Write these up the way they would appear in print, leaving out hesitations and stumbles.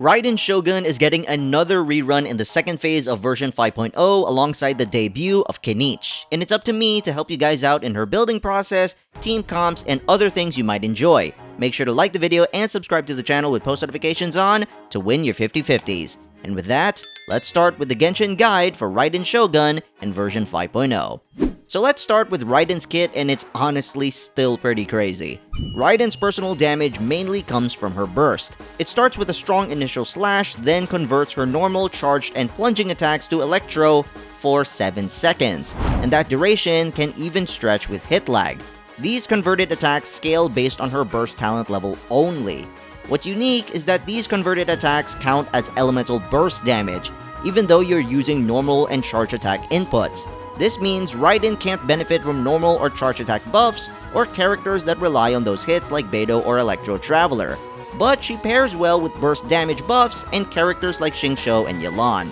Raiden Shogun is getting another rerun in the second phase of version 5.0 alongside the debut of Kenichi, and it's up to me to help you guys out in her building process, team comps, and other things you might enjoy. Make sure to like the video and subscribe to the channel with post notifications on to win your 50/50s. And with that, let's start with the Genshin guide for Raiden Shogun in version 5.0. So let's start with Raiden's kit, and it's honestly still pretty crazy. Raiden's personal damage mainly comes from her burst. It starts with a strong initial slash, then converts her normal, charged, and plunging attacks to Electro for 7 seconds, and that duration can even stretch with hit lag. These converted attacks scale based on her burst talent level only. What's unique is that these converted attacks count as elemental burst damage, even though you're using normal and charge attack inputs. This means Raiden can't benefit from normal or charge attack buffs or characters that rely on those hits like Beidou or Electro Traveler, but she pairs well with burst damage buffs and characters like Xingqiu and Yelan.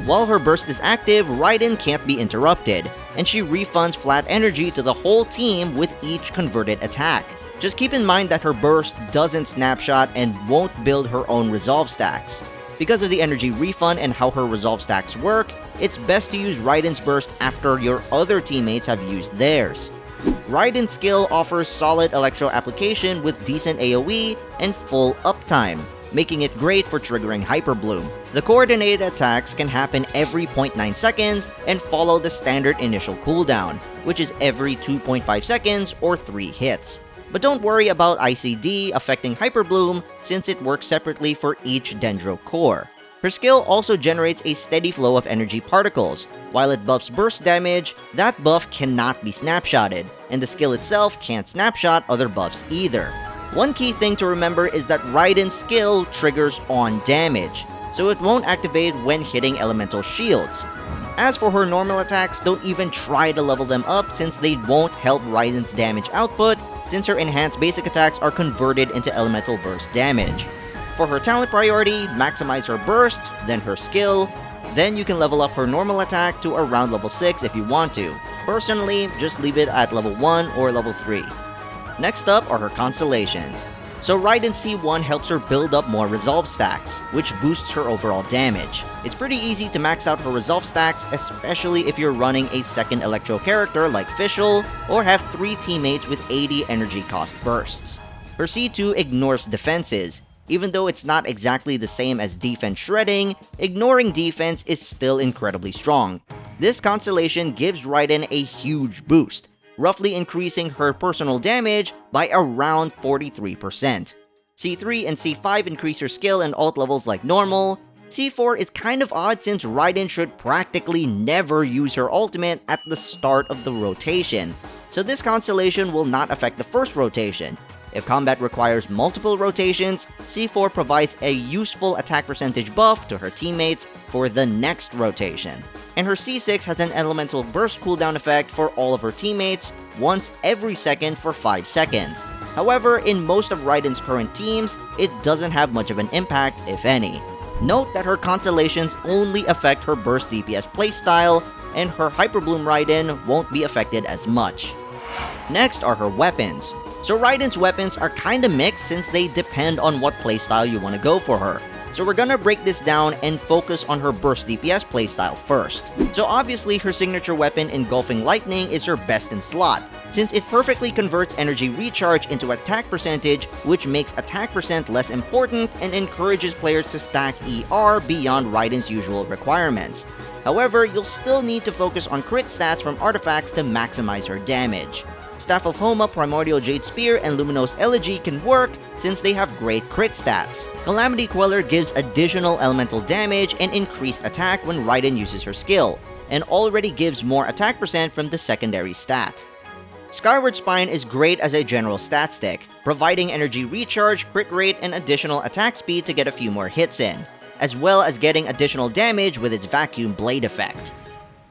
While her burst is active, Raiden can't be interrupted, and she refunds flat energy to the whole team with each converted attack. Just keep in mind that her burst doesn't snapshot and won't build her own resolve stacks. Because of the energy refund and how her resolve stacks work, it's best to use Raiden's burst after your other teammates have used theirs. Raiden's skill offers solid Electro application with decent AoE and full uptime, making it great for triggering Hyper Bloom. The coordinated attacks can happen every 0.9 seconds and follow the standard initial cooldown, which is every 2.5 seconds or 3 hits. But don't worry about ICD affecting Hyper Bloom since it works separately for each Dendro core. Her skill also generates a steady flow of energy particles. While it buffs burst damage, that buff cannot be snapshotted, and the skill itself can't snapshot other buffs either. One key thing to remember is that Raiden's skill triggers on damage, so it won't activate when hitting elemental shields. As for her normal attacks, don't even try to level them up since they won't help Raiden's damage output, since her enhanced basic attacks are converted into elemental burst damage. For her talent priority, maximize her burst, then her skill, then you can level up her normal attack to around level 6 if you want to. Personally, just leave it at level 1 or level 3. Next up are her Constellations. So Raiden C1 helps her build up more resolve stacks, which boosts her overall damage. It's pretty easy to max out her resolve stacks, especially if you're running a second Electro character like Fischl, or have 3 teammates with 80 energy cost bursts. Her C2 ignores defenses. Even though it's not exactly the same as defense shredding, ignoring defense is still incredibly strong. This Constellation gives Raiden a huge boost, roughly increasing her personal damage by around 43%. C3 and C5 increase her skill and ult levels like normal. C4 is kind of odd since Raiden should practically never use her ultimate at the start of the rotation, so this Constellation will not affect the first rotation. If combat requires multiple rotations, C4 provides a useful attack percentage buff to her teammates for the next rotation. And her C6 has an elemental burst cooldown effect for all of her teammates once every second for 5 seconds. However, in most of Raiden's current teams, it doesn't have much of an impact, if any. Note that her Constellations only affect her burst DPS playstyle, and her Hyper Bloom Raiden won't be affected as much. Next are her weapons. So Raiden's weapons are kinda mixed since they depend on what playstyle you want to go for her. So we're gonna break this down and focus on her burst DPS playstyle first. So obviously her signature weapon Engulfing Lightning is her best in slot, since it perfectly converts energy recharge into attack percentage, which makes attack percent less important and encourages players to stack ER beyond Raiden's usual requirements. However, you'll still need to focus on crit stats from artifacts to maximize her damage. Staff of Homa, Primordial Jade Spear, and Luminous Elegy can work since they have great crit stats. Calamity Queller gives additional elemental damage and increased attack when Raiden uses her skill, and already gives more attack percent from the secondary stat. Skyward Spine is great as a general stat stick, providing energy recharge, crit rate, and additional attack speed to get a few more hits in, as well as getting additional damage with its Vacuum Blade effect.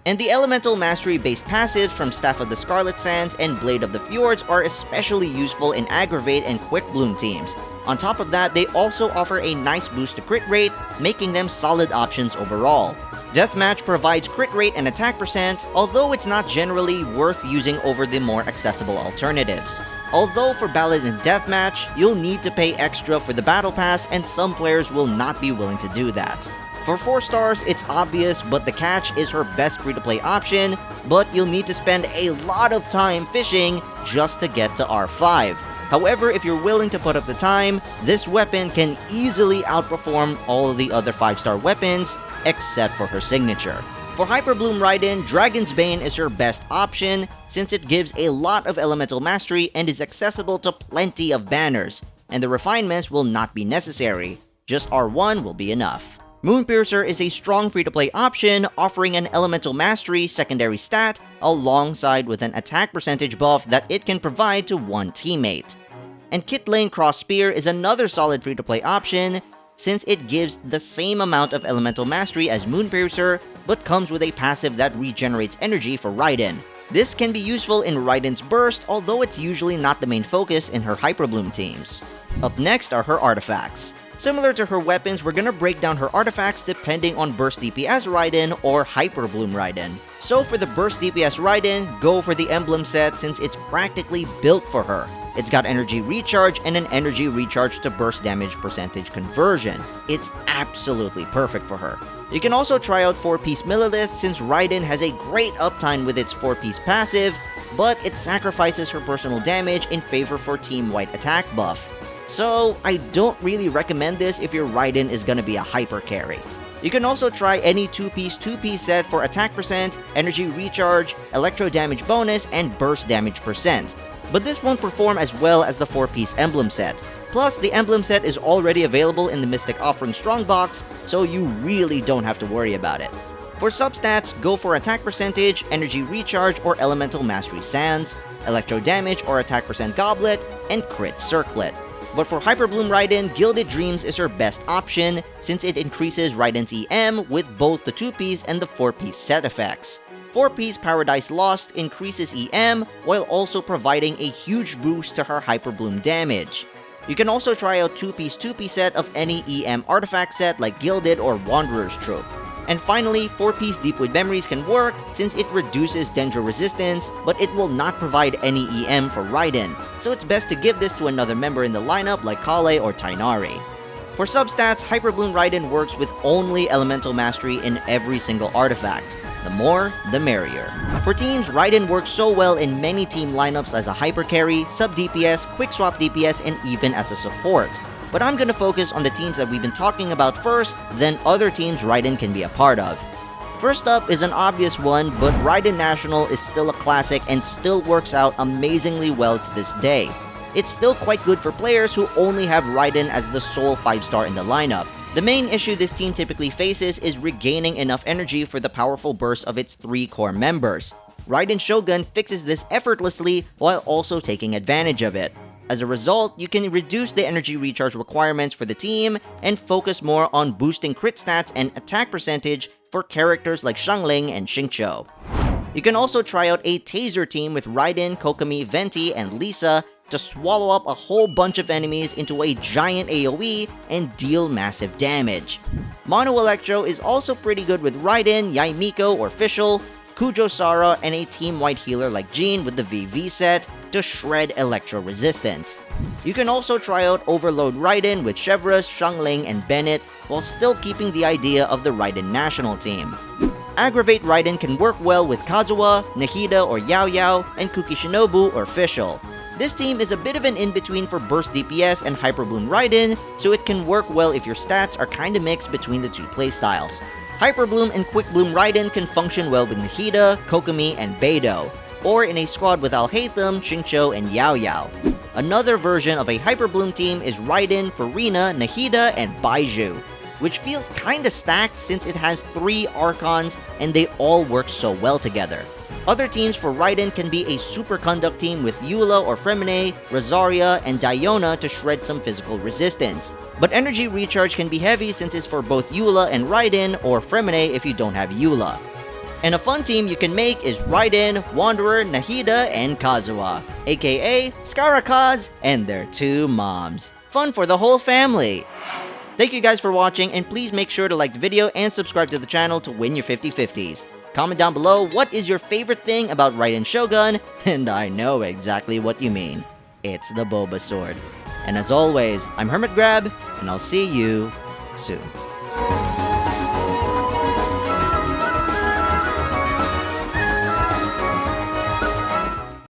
And the Elemental Mastery-based passives from Staff of the Scarlet Sands and Blade of the Fjords are especially useful in Aggravate and Quick Bloom teams. On top of that, they also offer a nice boost to crit rate, making them solid options overall. Deathmatch provides crit rate and attack percent, although it's not generally worth using over the more accessible alternatives. Although for Ballad and Deathmatch, you'll need to pay extra for the Battle Pass and some players will not be willing to do that. For 4 stars, it's obvious, but the catch is her best free-to-play option, but you'll need to spend a lot of time fishing just to get to R5. However, if you're willing to put up the time, this weapon can easily outperform all of the other 5-star weapons, except for her signature. For Hyper Bloom Raiden, Dragon's Bane is her best option, since it gives a lot of elemental mastery and is accessible to plenty of banners, and the refinements will not be necessary, just R1 will be enough. Moonpiercer is a strong free-to-play option, offering an elemental mastery secondary stat alongside with an attack percentage buff that it can provide to one teammate. And Kit Lane Cross Spear is another solid free-to-play option, since it gives the same amount of elemental mastery as Moonpiercer, but comes with a passive that regenerates energy for Raiden. This can be useful in Raiden's burst, although it's usually not the main focus in her Hyper Bloom teams. Up next are her artifacts. Similar to her weapons, we're gonna break down her artifacts depending on Burst DPS Raiden or Hyper Bloom Raiden. So for the Burst DPS Raiden, go for the emblem set since it's practically built for her. It's got energy recharge and an energy recharge to burst damage percentage conversion. It's absolutely perfect for her. You can also try out 4-piece Millilith since Raiden has a great uptime with its 4-piece passive, but it sacrifices her personal damage in favor for Team White attack buff. So I don't really recommend this if your Raiden is gonna be a hyper carry. You can also try any 2-piece set for attack percent, energy recharge, electro damage bonus, and burst damage percent. But this won't perform as well as the 4-piece emblem set. Plus, the emblem set is already available in the Mystic Offering Strongbox, so you really don't have to worry about it. For substats, go for attack percentage, energy recharge, or elemental mastery sands, electro damage or attack percent goblet, and crit circlet. But for Hyper Bloom Raiden, Gilded Dreams is her best option since it increases Raiden's EM with both the 2-piece and the 4-piece set effects. 4-piece Paradise Lost increases EM while also providing a huge boost to her Hyper Bloom damage. You can also try out 2-piece set of any EM artifact set like Gilded or Wanderer's Troop. And finally, 4-piece Deepwood Memories can work since it reduces Dendro resistance, but it will not provide any EM for Raiden, so it's best to give this to another member in the lineup like Kale or Tainari. For substats, Hyper Bloom Raiden works with only Elemental Mastery in every single artifact. The more, the merrier. For teams, Raiden works so well in many team lineups as a hyper carry, sub DPS, quick swap DPS, and even as a support. But I'm gonna focus on the teams that we've been talking about first, then other teams Raiden can be a part of. First up is an obvious one, but Raiden National is still a classic and still works out amazingly well to this day. It's still quite good for players who only have Raiden as the sole 5-star in the lineup. The main issue this team typically faces is regaining enough energy for the powerful burst of its 3 core members. Raiden Shogun fixes this effortlessly while also taking advantage of it. As a result, you can reduce the energy recharge requirements for the team and focus more on boosting crit stats and attack percentage for characters like Xiangling and Xingqiu. You can also try out a Taser team with Raiden, Kokomi, Venti, and Lisa to swallow up a whole bunch of enemies into a giant AoE and deal massive damage. Mono Electro is also pretty good with Raiden, Yaimiko or Fischl, Kujo Sara, and a team-wide healer like Jean with the VV set to shred Electro resistance. You can also try out Overload Raiden with Chevreuse, Xiangling, and Bennett while still keeping the idea of the Raiden national team. Aggravate Raiden can work well with Kazuha, Nahida or Yao Yao, and Kuki Shinobu or Fischl. This team is a bit of an in-between for Burst DPS and Hyper Bloom Raiden, so it can work well if your stats are kinda mixed between the two playstyles. Hyper Bloom and Quick Bloom Raiden can function well with Nahida, Kokomi, and Beidou, or in a squad with Alhaitham, Xingqiu, and Yao Yao. Another version of a Hyper Bloom team is Raiden, Furina, Nahida, and Baizhu, which feels kinda stacked since it has 3 Archons and they all work so well together. Other teams for Raiden can be a Superconduct team with Eula or Fremine, Rosaria, and Diona to shred some physical resistance. But energy recharge can be heavy since it's for both Eula and Raiden, or Fremine if you don't have Eula. And a fun team you can make is Raiden, Wanderer, Nahida, and Kazuha, aka Skara Kaz and their 2 moms. Fun for the whole family! Thank you guys for watching, and please make sure to like the video and subscribe to the channel to win your 50/50s. Comment down below what is your favorite thing about Raiden Shogun, and I know exactly what you mean. it's the Boba Sword. And as always, I'm HermitGRAB, and I'll see you soon.